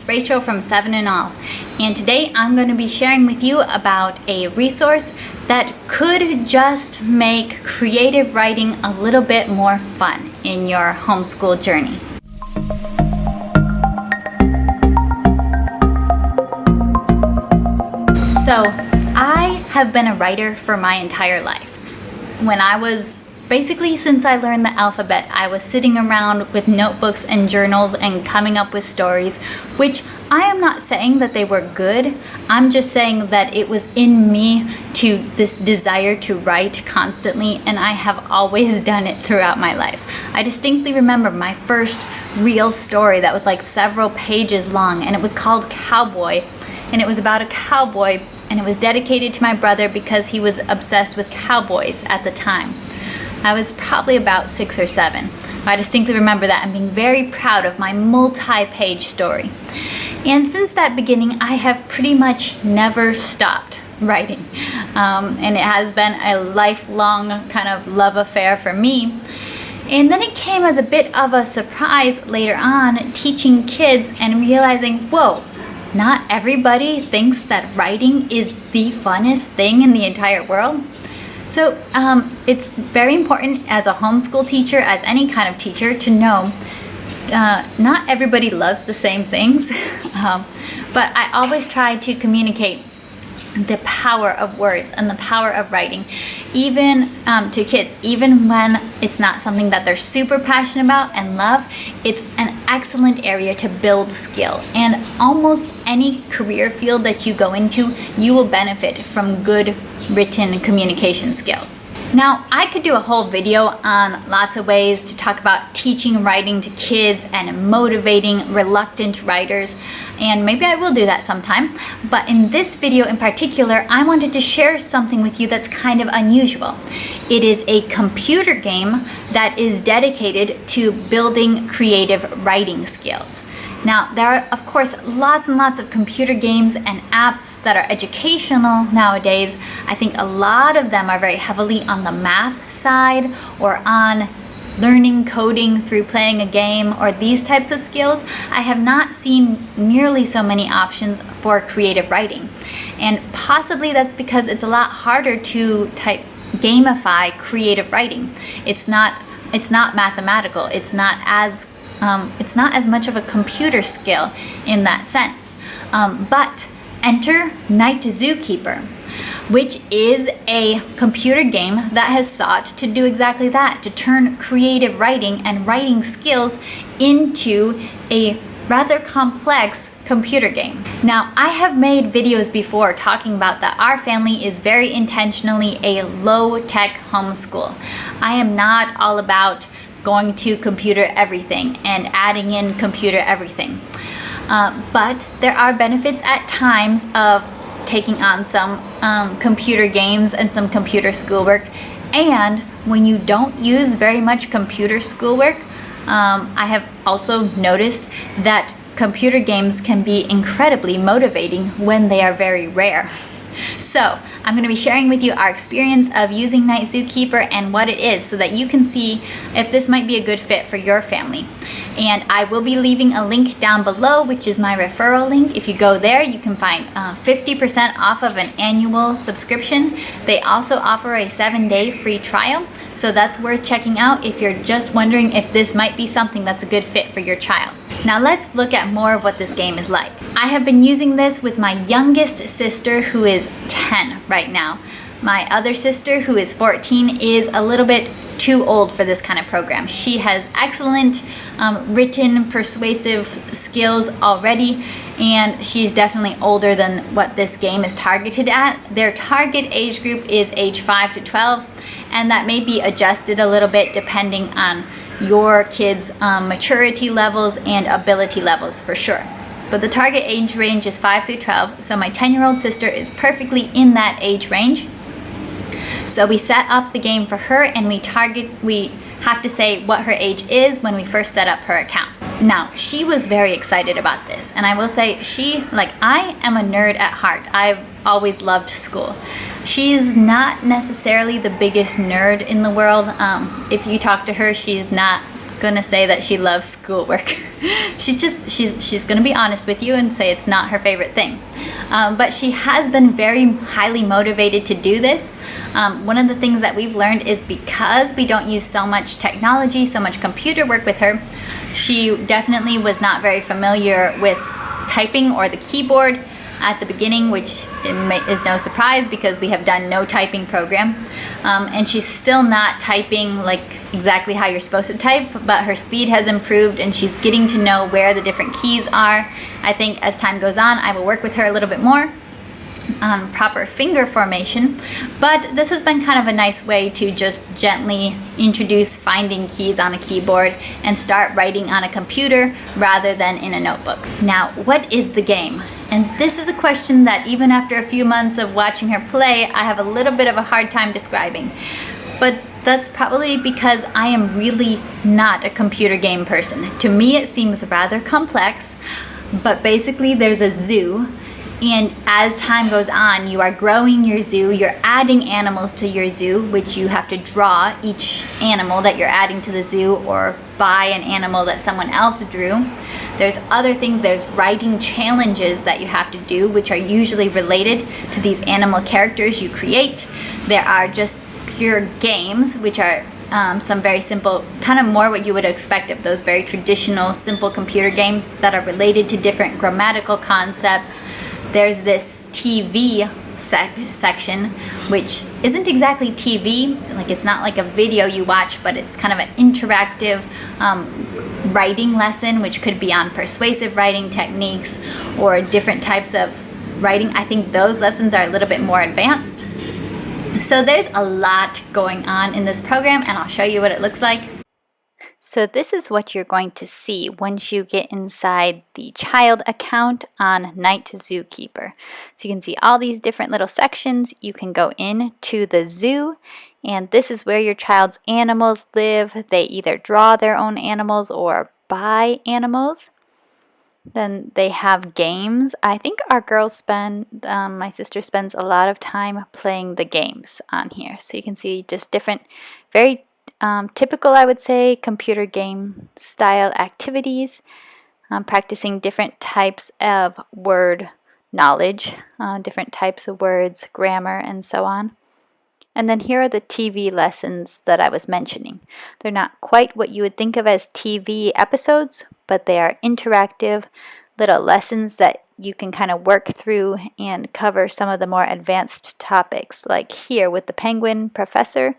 it's Rachel from 7 and All, and today I'm going to be sharing with you about a resource that could just make creative writing a little bit more fun in your homeschool journey. So, I have been a writer for my entire life. Since I learned the alphabet, I was sitting around with notebooks and journals and coming up with stories, which I am not saying that they were good. I'm just saying that it was in me to this desire to write constantly, and I have always done it throughout my life. I distinctly remember my first real story that was like several pages long, and it was called Cowboy, and it was about a cowboy, and it was dedicated to my brother because he was obsessed with cowboys at the time. I was probably about 6 or 7. I distinctly remember that and being very proud of my multi-page story. And since that beginning, I have pretty much never stopped writing. And it has been a lifelong kind of love affair for me. And then it came as a bit of a surprise later on, teaching kids and realizing, whoa, not everybody thinks that writing is the funnest thing in the entire world. So it's very important as a homeschool teacher, as any kind of teacher, to know not everybody loves the same things, but I always try to communicate the power of words and the power of writing, even to kids, even when it's not something that they're super passionate about and love. It's an excellent area to build skill, and almost any career field that you go into, you will benefit from good written communication skills. Now, I could do a whole video on lots of ways to talk about teaching writing to kids and motivating reluctant writers, and maybe I will do that sometime. But in this video in particular, I wanted to share something with you that's kind of unusual. It is a computer game that is dedicated to building creative writing skills. Now, there are, of course, lots and lots of computer games and apps that are educational nowadays. I think a lot of them are very heavily on the math side or on learning coding through playing a game or these types of skills. I have not seen nearly so many options for creative writing. And possibly that's because it's a lot harder to gamify creative writing. It's not mathematical. It's not as much of a computer skill in that sense. But enter Zookeeper, which is a computer game that has sought to do exactly that, to turn creative writing and writing skills into a rather complex computer game. Now, I have made videos before talking about that our family is very intentionally a low-tech homeschool. I am not all about going to computer everything and adding in computer everything. But there are benefits at times of taking on some computer games and some computer schoolwork. And when you don't use very much computer schoolwork, I have also noticed that computer games can be incredibly motivating when they are very rare. So I'm going to be sharing with you our experience of using Zookeeper and what it is, so that you can see if this might be a good fit for your family. And I will be leaving a link down below, which is my referral link. If you go there, you can find 50% off of an annual subscription. They also offer a 7-day free trial, so that's worth checking out if you're just wondering if this might be something that's a good fit for your child. Now let's look at more of what this game is like. I have been using this with my youngest sister, who is 10 right now. My other sister, who is 14, is a little bit too old for this kind of program. She has excellent written, persuasive skills already, and she's definitely older than what this game is targeted at. Their target age group is age 5 to 12, and that may be adjusted a little bit depending on your kids' maturity levels and ability levels for sure. But the target age range is 5 through 12, so my 10-year-old sister is perfectly in that age range. So we set up the game for her, and we have to say what her age is when we first set up her account. Now, she was very excited about this, and I will say I am a nerd at heart. I've always loved school. She's not necessarily the biggest nerd in the world. If you talk to her, she's not gonna say that she loves schoolwork. she's gonna be honest with you and say it's not her favorite thing. But she has been very highly motivated to do this. One of the things that we've learned is because we don't use so much technology, so much computer work with her, she definitely was not very familiar with typing or the keyboard at the beginning, which is no surprise because we have done no typing program. And she's still not typing like exactly how you're supposed to type, but her speed has improved and she's getting to know where the different keys are. I think as time goes on, I will work with her a little bit more on proper finger formation, but this has been kind of a nice way to just gently introduce finding keys on a keyboard and start writing on a computer rather than in a notebook. Now, what is the game? And this is a question that even after a few months of watching her play, I have a little bit of a hard time describing. But that's probably because I am really not a computer game person. To me, it seems rather complex, but basically there's a zoo, and as time goes on, you are growing your zoo, you're adding animals to your zoo, which you have to draw each animal that you're adding to the zoo or buy an animal that someone else drew. There's other things, there's writing challenges that you have to do, which are usually related to these animal characters you create. There are just pure games, which are some very simple, kind of more what you would expect of those very traditional, simple computer games that are related to different grammatical concepts. There's this TV section, which isn't exactly TV, like it's not like a video you watch, but it's kind of an interactive writing lesson, which could be on persuasive writing techniques or different types of writing. I think those lessons are a little bit more advanced. So there's a lot going on in this program, and I'll show you what it looks like. So this is what you're going to see once you get inside the child account on Night Zookeeper. So you can see all these different little sections. You can go into the zoo, and this is where your child's animals live. They either draw their own animals or buy animals. Then they have games. I think our girls my sister spends a lot of time playing the games on here. So you can see just different, very typical, I would say, computer game style activities, practicing different types of word knowledge, different types of words, grammar, and so on. And then here are the TV lessons that I was mentioning. They're not quite what you would think of as TV episodes, but they are interactive little lessons that you can kind of work through and cover some of the more advanced topics, like here with the penguin professor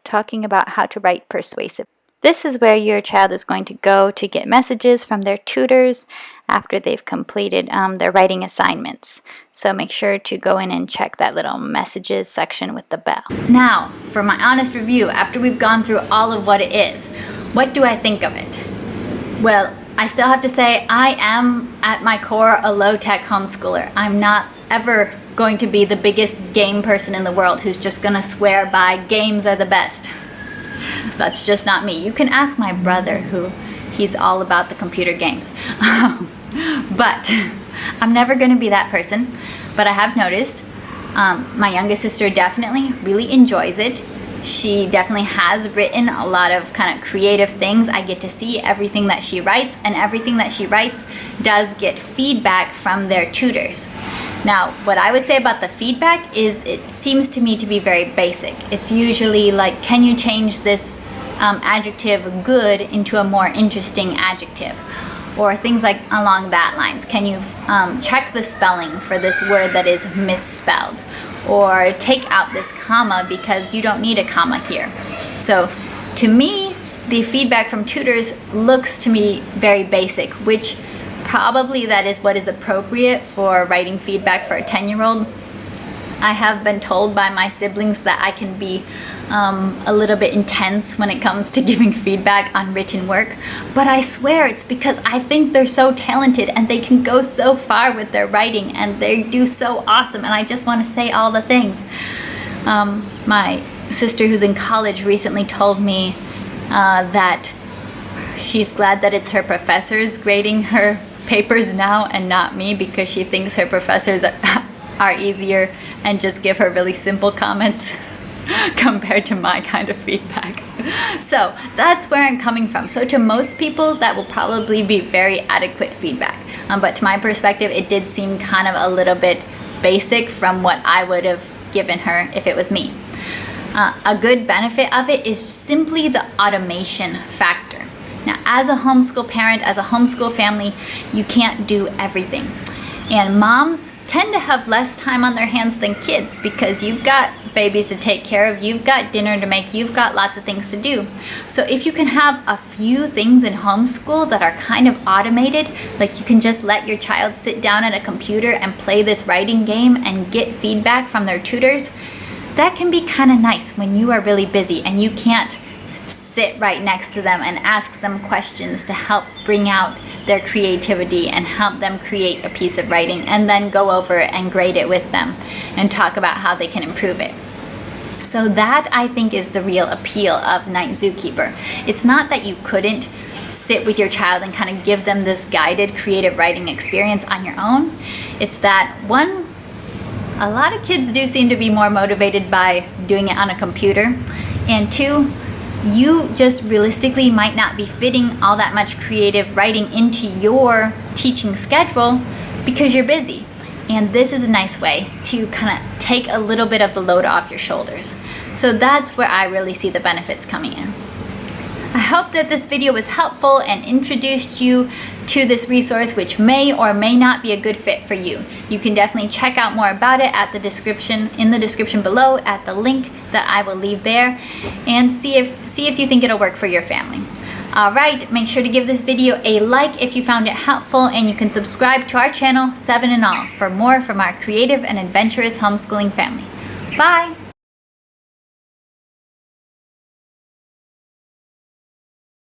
talking about how to write persuasive. This is where your child is going to go to get messages from their tutors after they've completed their writing assignments. So make sure to go in and check that little messages section with the bell. Now, for my honest review, after we've gone through all of what it is, what do I think of it? Well, I still have to say I am, at my core, a low-tech homeschooler. I'm not ever going to be the biggest game person in the world who's just going to swear by games are the best. That's just not me. You can ask my brother, he's all about the computer games. But I'm never going to be that person. But I have noticed my youngest sister definitely really enjoys it. She definitely has written a lot of kind of creative things. I get to see everything that she writes, and everything that she writes does get feedback from their tutors. Now, what I would say about the feedback is it seems to me to be very basic. It's usually like, can you change this adjective good into a more interesting adjective? Or things like along that lines. Can you check the spelling for this word that is misspelled? Or take out this comma because you don't need a comma here. So to me, the feedback from tutors looks to me very basic, which probably that is what is appropriate for writing feedback for a 10-year-old. I have been told by my siblings that I can be a little bit intense when it comes to giving feedback on written work, but I swear it's because I think they're so talented and they can go so far with their writing and they do so awesome, and I just want to say all the things. My sister who's in college recently told me that she's glad that it's her professors grading her papers now and not me, because she thinks her professors are easier and just give her really simple comments compared to my kind of feedback. So that's where I'm coming from. So to most people, that will probably be very adequate feedback. But to my perspective, it did seem kind of a little bit basic from what I would have given her if it was me. A good benefit of it is simply the automation factor. Now, as a homeschool parent, as a homeschool family, you can't do everything. And moms tend to have less time on their hands than kids because you've got babies to take care of, you've got dinner to make, you've got lots of things to do. So if you can have a few things in homeschool that are kind of automated, like you can just let your child sit down at a computer and play this writing game and get feedback from their tutors, that can be kind of nice when you are really busy and you can't sit right next to them and ask them questions to help bring out their creativity and help them create a piece of writing and then go over it and grade it with them and talk about how they can improve it. So that, I think, is the real appeal of Night Zookeeper. It's not that you couldn't sit with your child and kind of give them this guided creative writing experience on your own. It's that, one, a lot of kids do seem to be more motivated by doing it on a computer, and two, you just realistically might not be fitting all that much creative writing into your teaching schedule because you're busy. And this is a nice way to kind of take a little bit of the load off your shoulders. So that's where I really see the benefits coming in. I hope that this video was helpful and introduced you to this resource, which may or may not be a good fit for you. You can definitely check out more about it at the description, in the description below, at the link that I will leave there, and see if you think it'll work for your family. Alright, make sure to give this video a like if you found it helpful, and you can subscribe to our channel, 7 and All, for more from our creative and adventurous homeschooling family. Bye!